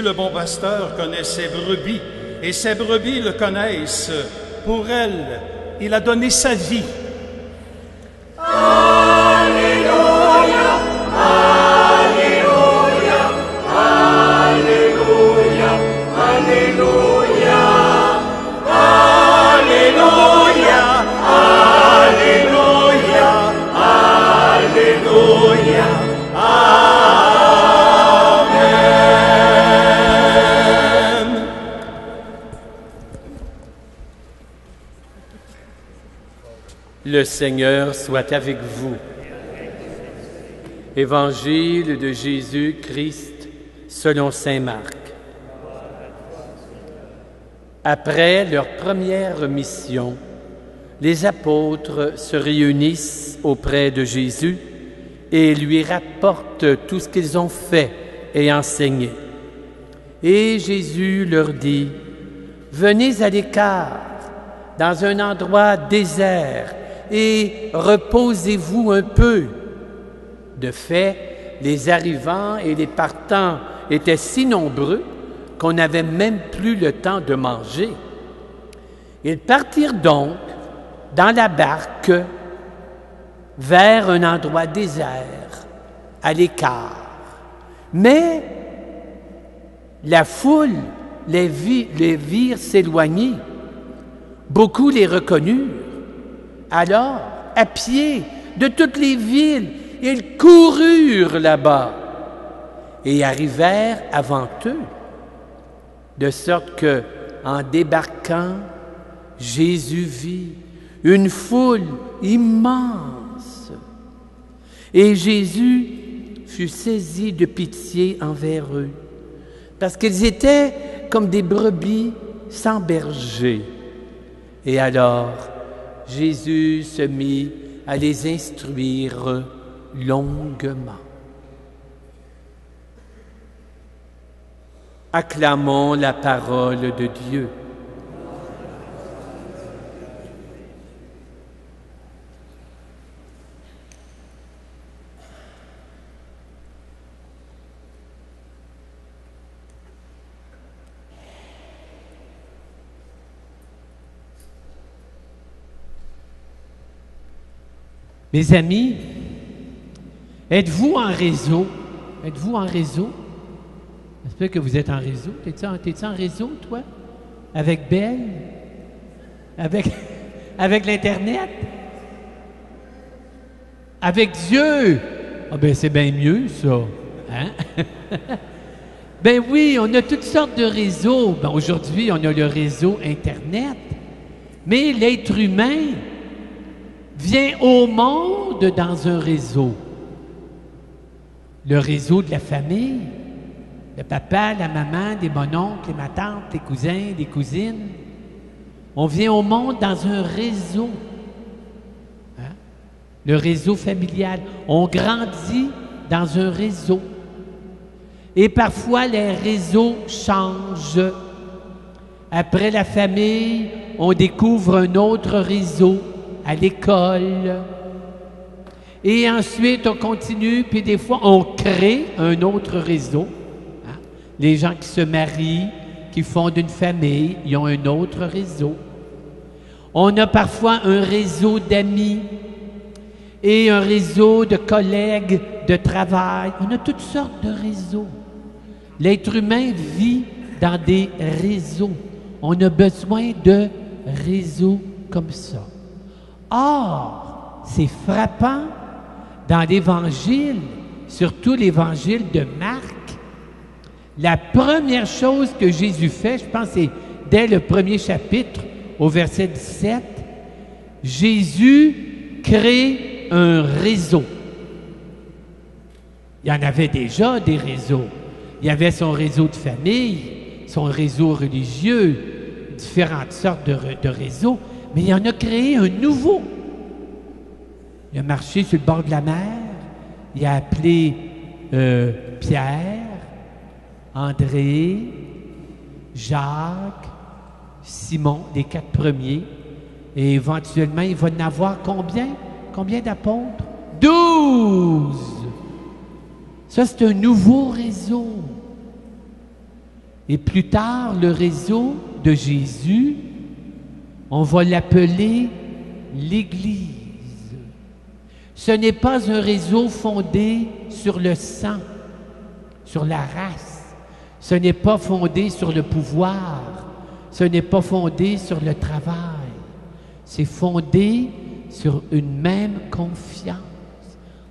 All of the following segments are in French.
le bon pasteur, connaît ses brebis, et ses brebis le connaissent. Pour elles, il a donné sa vie. Alléluia, Alléluia, Alléluia, Alléluia, Alléluia, Alléluia, Alléluia, Amen. Le Seigneur soit avec vous. Évangile de Jésus-Christ selon saint Marc. Après leur première mission, les apôtres se réunissent auprès de Jésus et lui rapportent tout ce qu'ils ont fait et enseigné. Et Jésus leur dit, « Venez à l'écart, dans un endroit désert, et reposez-vous un peu. » De fait, les arrivants et les partants étaient si nombreux qu'on n'avait même plus le temps de manger. Ils partirent donc dans la barque vers un endroit désert, à l'écart. Mais la foule les virent s'éloigner. Beaucoup les reconnurent. Alors, à pied de toutes les villes, ils coururent là-bas et arrivèrent avant eux, de sorte que, en débarquant, Jésus vit une foule immense. Et Jésus fut saisi de pitié envers eux, parce qu'ils étaient comme des brebis sans berger. Et alors, Jésus se mit à les instruire longuement. Acclamons la parole de Dieu. Mes amis, êtes-vous en réseau? Êtes-vous en réseau? J'espère que vous êtes en réseau. T'es-tu en réseau, toi? Avec Belle? Avec l'Internet? Avec Dieu? Ah ben c'est bien mieux, ça. Hein? Ben oui, on a toutes sortes de réseaux. Ben, aujourd'hui, on a le réseau Internet. Mais l'être humain vient au monde dans un réseau. Le réseau de la famille, le papa, la maman, les mononcles, ma tante, les cousins, les cousines. On vient au monde dans un réseau. Hein? Le réseau familial. On grandit dans un réseau. Et parfois, les réseaux changent. Après la famille, on découvre un autre réseau à l'école. Et ensuite, on continue, puis des fois, on crée un autre réseau. Hein? Les gens qui se marient, qui fondent une famille, ils ont un autre réseau. On a parfois un réseau d'amis et un réseau de collègues de travail. On a toutes sortes de réseaux. L'être humain vit dans des réseaux. On a besoin de réseaux comme ça. Or, c'est frappant dans l'Évangile, surtout l'Évangile de Marc, la première chose que Jésus fait, je pense que c'est dès le premier chapitre, au verset 17, Jésus crée un réseau. Il y en avait déjà des réseaux. Il y avait son réseau de famille, son réseau religieux, différentes sortes de réseaux, mais il en a créé un nouveau. Il a marché sur le bord de la mer, il a appelé Pierre, André, Jacques, Simon, les 4 premiers, et éventuellement, il va en avoir combien? Combien d'apôtres? 12! Ça, c'est un nouveau réseau. Et plus tard, le réseau de Jésus, on va l'appeler l'Église. Ce n'est pas un réseau fondé sur le sang, sur la race. Ce n'est pas fondé sur le pouvoir. Ce n'est pas fondé sur le travail. C'est fondé sur une même confiance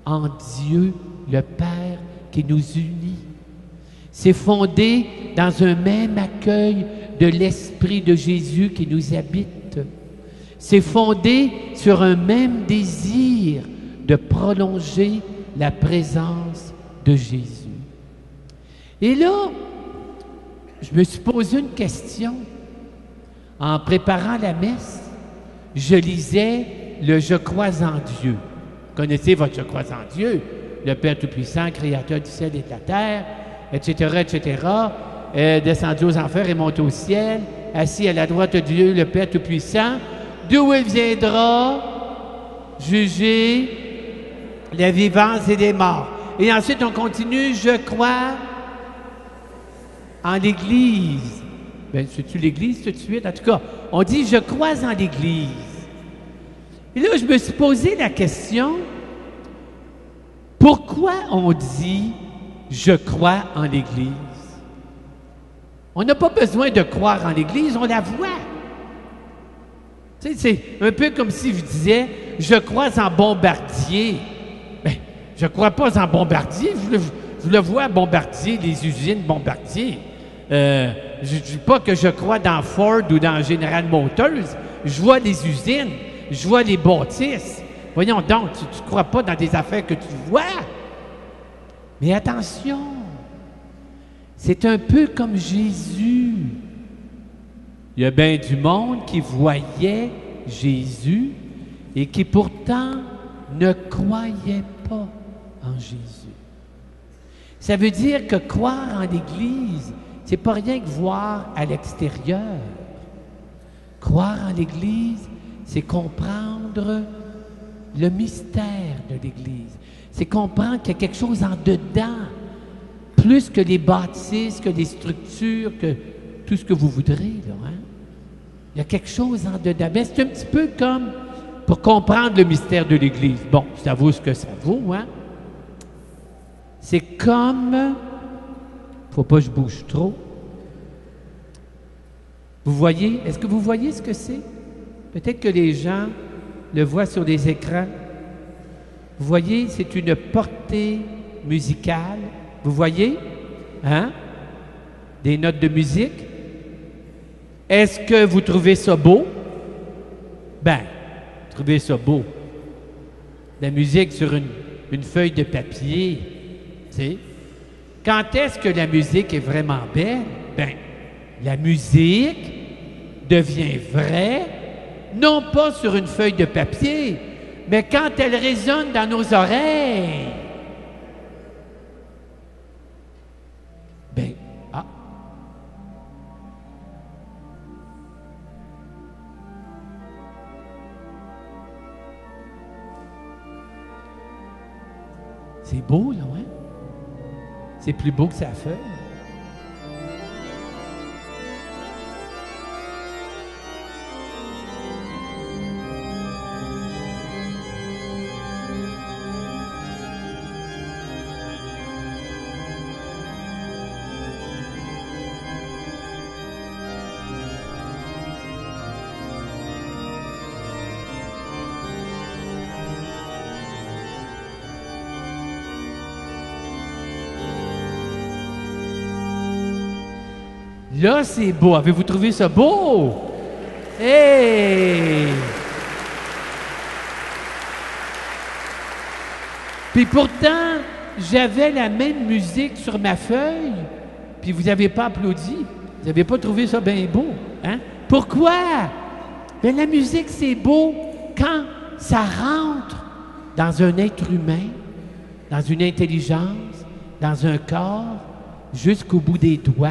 en Dieu, le Père, qui nous unit. C'est fondé dans un même accueil de l'Esprit de Jésus qui nous habite. C'est fondé sur un même désir de prolonger la présence de Jésus. Et là, je me suis posé une question. En préparant la messe, je lisais le « Je crois en Dieu ». Connaissez votre « Je crois en Dieu », le Père Tout-Puissant, Créateur du ciel et de la terre, etc., etc., descendu aux enfers et monté au ciel, assis à la droite de Dieu, le Père Tout-Puissant, d'où il viendra juger les vivants et les morts. Et ensuite, on continue, je crois en l'Église. Bien, c'est-tu l'Église tout de suite? En tout cas, on dit, je crois en l'Église. Et là, je me suis posé la question, pourquoi on dit, je crois en l'Église? On n'a pas besoin de croire en l'Église, on la voit. Tu sais, c'est un peu comme si je disais, je crois en Bombardier. Bien, je ne crois pas en Bombardier, je le vois à Bombardier, les usines Bombardier. Je ne dis pas que je crois dans Ford ou dans General Motors, je vois les usines, je vois les bâtisses. Voyons donc, tu ne crois pas dans des affaires que tu vois. Mais attention, c'est un peu comme Jésus. Il y a bien du monde qui voyait Jésus et qui pourtant ne croyait pas en Jésus. Ça veut dire que croire en l'Église, c'est pas rien que voir à l'extérieur. Croire en l'Église, c'est comprendre le mystère de l'Église. C'est comprendre qu'il y a quelque chose en dedans, plus que les bâtisses, que les structures, que tout ce que vous voudrez, là, hein? Il y a quelque chose en dedans. Mais c'est un petit peu comme pour comprendre le mystère de l'Église. Bon, ça vaut ce que ça vaut, hein? C'est comme... Faut pas que je bouge trop. Vous voyez? Est-ce que vous voyez ce que c'est? Peut-être que les gens le voient sur des écrans. Vous voyez, c'est une portée musicale. Vous voyez? Hein? Des notes de musique. Est-ce que vous trouvez ça beau? Ben, vous trouvez ça beau. La musique sur une feuille de papier, tu sais. Quand est-ce que la musique est vraiment belle? Ben, la musique devient vraie, non pas sur une feuille de papier, mais quand elle résonne dans nos oreilles. Ben, ah. C'est beau, là, hein? C'est plus beau que sa feuille. Là, c'est beau. Avez-vous trouvé ça beau? Hey! Puis pourtant, j'avais la même musique sur ma feuille, puis vous n'avez pas applaudi. Vous n'avez pas trouvé ça bien beau. Hein? Pourquoi? Bien, la musique, c'est beau quand ça rentre dans un être humain, dans une intelligence, dans un corps, jusqu'au bout des doigts.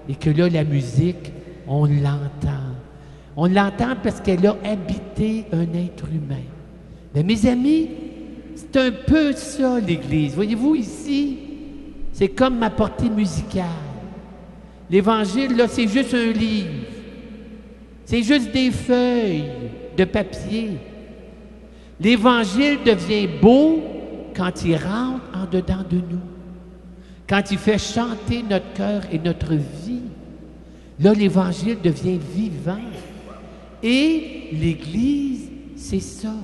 Et que là, la musique, on l'entend. On l'entend parce qu'elle a habité un être humain. Mais mes amis, c'est un peu ça, l'Église. Voyez-vous, ici, c'est comme ma portée musicale. L'Évangile, là, c'est juste un livre. C'est juste des feuilles de papier. L'Évangile devient beau quand il rentre en dedans de nous, quand il fait chanter notre cœur et notre vie. Là, l'Évangile devient vivant. Et l'Église, c'est ça.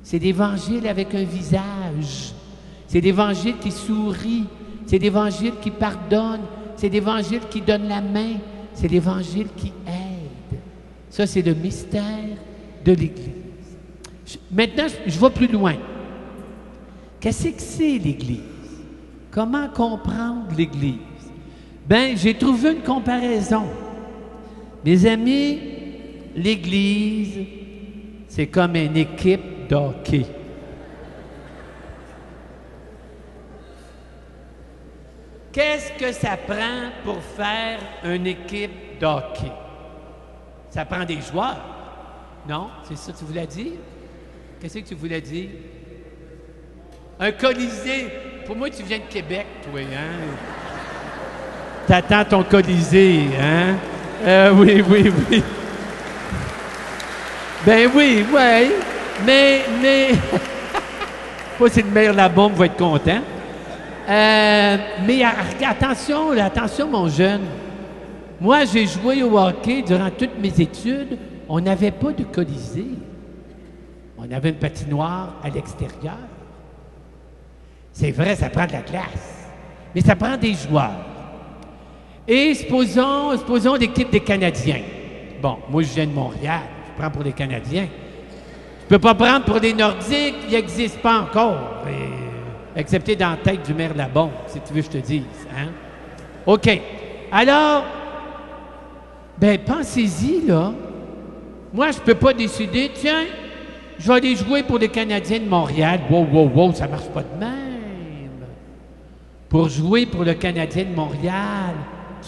C'est l'Évangile avec un visage. C'est l'Évangile qui sourit. C'est l'Évangile qui pardonne. C'est l'Évangile qui donne la main. C'est l'Évangile qui aide. Ça, c'est le mystère de l'Église. Maintenant, je vais plus loin. Qu'est-ce que c'est l'Église? Comment comprendre l'Église? Bien, j'ai trouvé une comparaison. Mes amis, l'Église, c'est comme une équipe de hockey. Qu'est-ce que ça prend pour faire une équipe de hockey? Ça prend des joueurs. Non? C'est ça que tu voulais dire? Qu'est-ce que tu voulais dire? Un Colisée. Pour moi, tu viens de Québec, toi, hein? T'attends ton Colisée, hein? Oui. Ben oui. Mais... Moi, c'est le meilleur la bombe, va être content. Mais attention, mon jeune. Moi, j'ai joué au hockey durant toutes mes études. On n'avait pas de Colisée. On avait une patinoire à l'extérieur. C'est vrai, ça prend de la glace. Mais ça prend des joueurs. Et supposons l'équipe des Canadiens. Bon, moi, je viens de Montréal. Je prends pour les Canadiens. Je peux pas prendre pour les Nordiques. Ils n'existent pas encore. Excepté dans la tête du maire Labombe, si tu veux que je te dise. Hein? OK. Alors, ben pensez-y, là. Moi, je peux pas décider, tiens, je vais aller jouer pour les Canadiens de Montréal. Wow, ça marche pas de même. Pour jouer pour le Canadien de Montréal,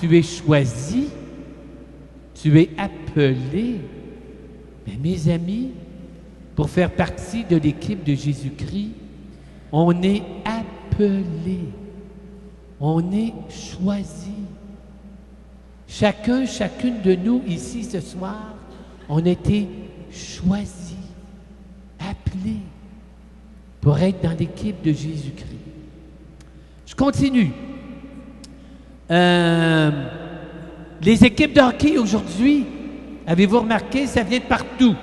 tu es choisi, tu es appelé. Mais mes amis, pour faire partie de l'équipe de Jésus-Christ, on est appelé, on est choisi. Chacune de nous ici ce soir, on a été choisi, appelé pour être dans l'équipe de Jésus-Christ. Je continue. Les équipes de hockey aujourd'hui, avez-vous remarqué, ça vient de partout.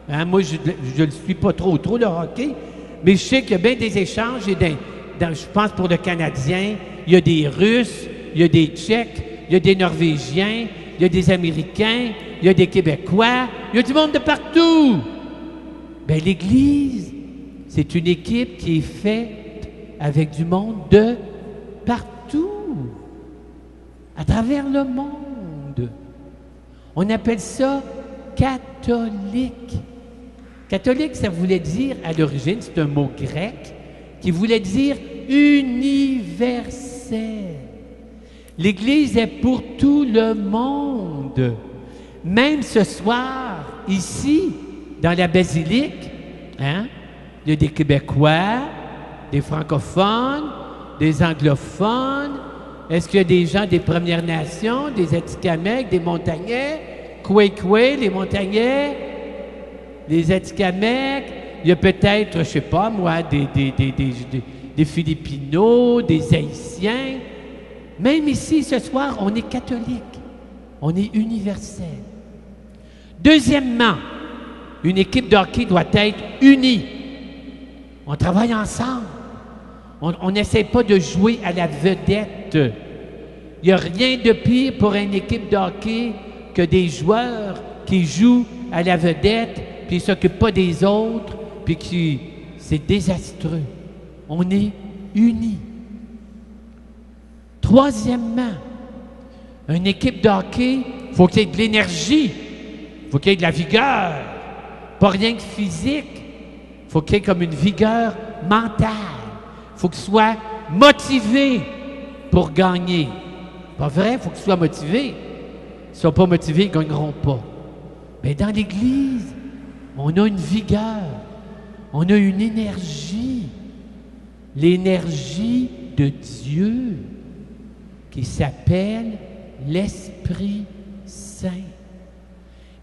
Hein, moi, je ne le suis pas trop le hockey, mais je sais qu'il y a bien des échanges. Je pense pour le Canadien, il y a des Russes, il y a des Tchèques, il y a des Norvégiens, il y a des Américains, il y a des Québécois, il y a du monde de partout. Bien, l'Église, c'est une équipe qui est faite avec du monde de partout, à travers le monde. On appelle ça catholique. Catholique, ça voulait dire, à l'origine, c'est un mot grec, qui voulait dire universel. L'Église est pour tout le monde. Même ce soir, ici, dans la basilique, hein, il y a des Québécois, des francophones, des anglophones. Est-ce qu'il y a des gens des Premières Nations, des Atikamekw, des Montagnais, Kwe, les Montagnais, les Atikamekw? Il y a peut-être, je ne sais pas moi, des Philippinos, des Haïtiens. Même ici, ce soir, on est catholique. On est universel. Deuxièmement, une équipe de hockey doit être unie. On travaille ensemble. On n'essaie pas de jouer à la vedette. Il n'y a rien de pire pour une équipe de hockey que des joueurs qui jouent à la vedette, puis ils ne s'occupent pas des autres, puis qui... C'est désastreux. On est unis. Troisièmement, une équipe de hockey, il faut qu'il y ait de l'énergie, il faut qu'il y ait de la vigueur, pas rien que physique, il faut qu'il y ait comme une vigueur mentale, il faut qu'il soit motivé pour gagner. Pas vrai, il faut qu'ils soient motivés. S'ils ne sont pas motivés, ils ne gagneront pas. Mais dans l'Église, on a une vigueur, on a une énergie, l'énergie de Dieu qui s'appelle l'Esprit Saint.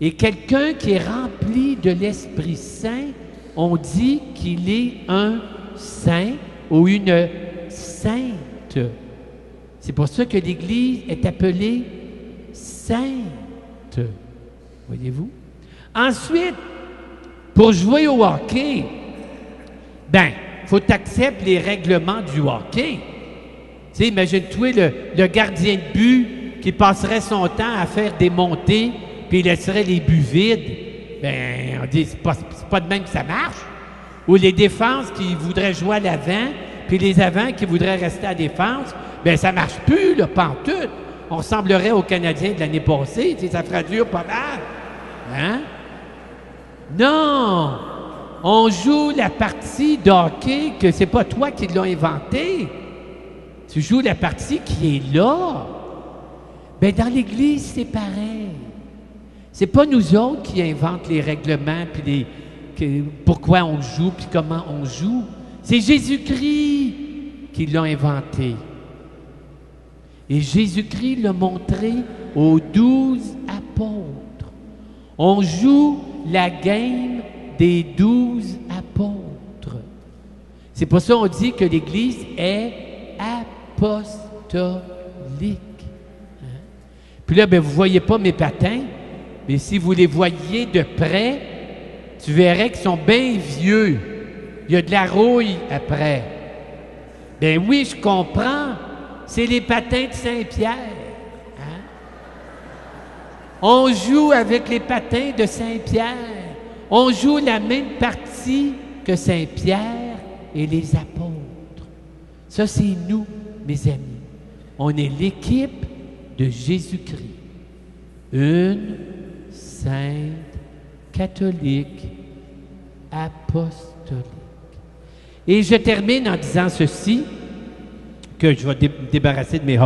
Et quelqu'un qui est rempli de l'Esprit Saint, on dit qu'il est un saint ou une sainte. C'est pour ça que l'Église est appelée sainte. Voyez-vous? Ensuite, pour jouer au hockey, il faut que tu acceptes les règlements du hockey. Tu sais, imagine-toi le gardien de but qui passerait son temps à faire des montées puis il laisserait les buts vides. On dit, c'est pas de même que ça marche. Ou les défenses qui voudraient jouer à l'avant, puis les avants qui voudraient rester à la défense, ça marche plus, là, pantoute. On ressemblerait aux Canadiens de l'année passée, tu sais, ça ferait dur pas mal. Hein? Non! On joue la partie de hockey que c'est pas toi qui l'as inventée. Tu joues la partie qui est là. Dans l'Église, c'est pareil. C'est pas nous autres qui inventons les règlements, puis pourquoi on joue, puis comment on joue. C'est Jésus-Christ qui l'a inventé. Et Jésus-Christ l'a montré aux 12 apôtres. On joue la game des 12 apôtres. C'est pour ça qu'on dit que l'Église est apostolique. Hein? Puis là, vous ne voyez pas mes patins, mais si vous les voyiez de près, tu verrais qu'ils sont bien vieux. Il y a de la rouille après. Oui, je comprends. C'est les patins de Saint-Pierre. Hein? On joue avec les patins de Saint-Pierre. On joue la même partie que Saint-Pierre et les apôtres. Ça, c'est nous, mes amis. On est l'équipe de Jésus-Christ. Une sainte, catholique, apostolique. Et je termine en disant ceci, que je vais me débarrasser de mes Ils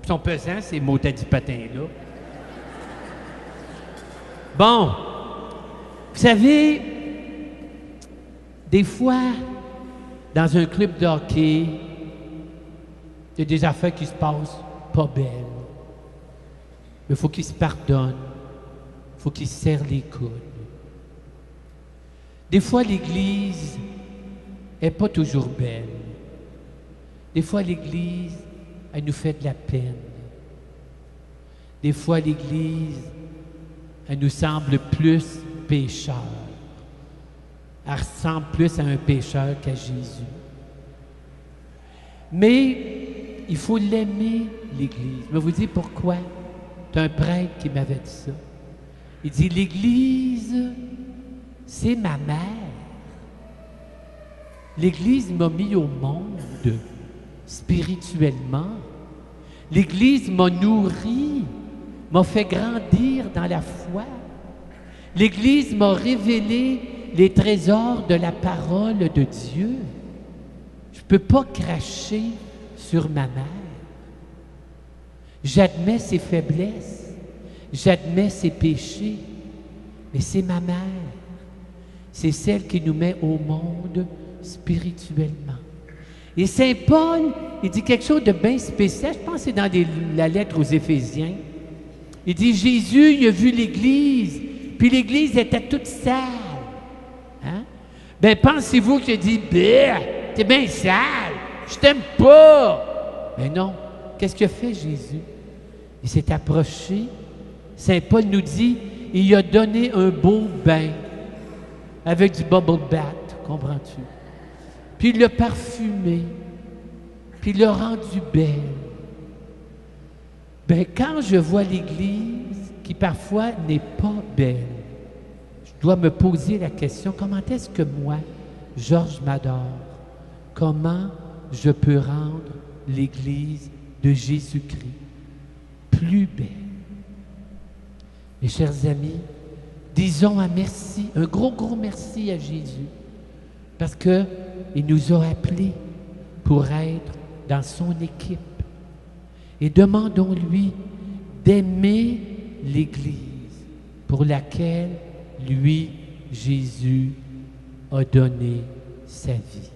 sont pesants, ces mots-dits patins-là. Bon, vous savez, des fois, dans un club de hockey, il y a des affaires qui se passent pas belles. Mais il faut qu'ils se pardonnent. Il faut qu'ils se serrent les coudes. Des fois, l'Église n'est pas toujours belle. Des fois, l'Église, elle nous fait de la peine. Des fois, l'Église, elle nous semble plus pécheur. Elle ressemble plus à un pécheur qu'à Jésus. Mais il faut l'aimer, l'Église. Je vais vous dire pourquoi. C'est un prêtre qui m'avait dit ça. Il dit, l'Église, c'est ma mère. L'Église m'a mis au monde spirituellement. L'Église m'a nourri, m'a fait grandir dans la foi. L'Église m'a révélé les trésors de la parole de Dieu. Je ne peux pas cracher sur ma mère. J'admets ses faiblesses, j'admets ses péchés, mais c'est ma mère. C'est celle qui nous met au monde spirituellement. Et Saint Paul, il dit quelque chose de bien spécial, je pense que c'est dans la lettre aux Éphésiens. Il dit, Jésus, il a vu l'Église, puis l'Église était toute sale. Hein? Pensez-vous qu'il a dit, t'es bien sale, je t'aime pas. Mais non, qu'est-ce qu'il a fait Jésus? Il s'est approché. Saint Paul nous dit, il a donné un beau bain avec du bubble bath, comprends-tu? Puis il l'a parfumé, puis il l'a rendu belle. Quand je vois l'Église qui parfois n'est pas belle, je dois me poser la question, comment est-ce que moi, Georges m'adore, comment je peux rendre l'Église de Jésus-Christ plus belle? Mes chers amis, disons un merci, un gros merci à Jésus, parce qu'il nous a appelés pour être dans son équipe. Et demandons-lui d'aimer l'Église pour laquelle lui, Jésus, a donné sa vie.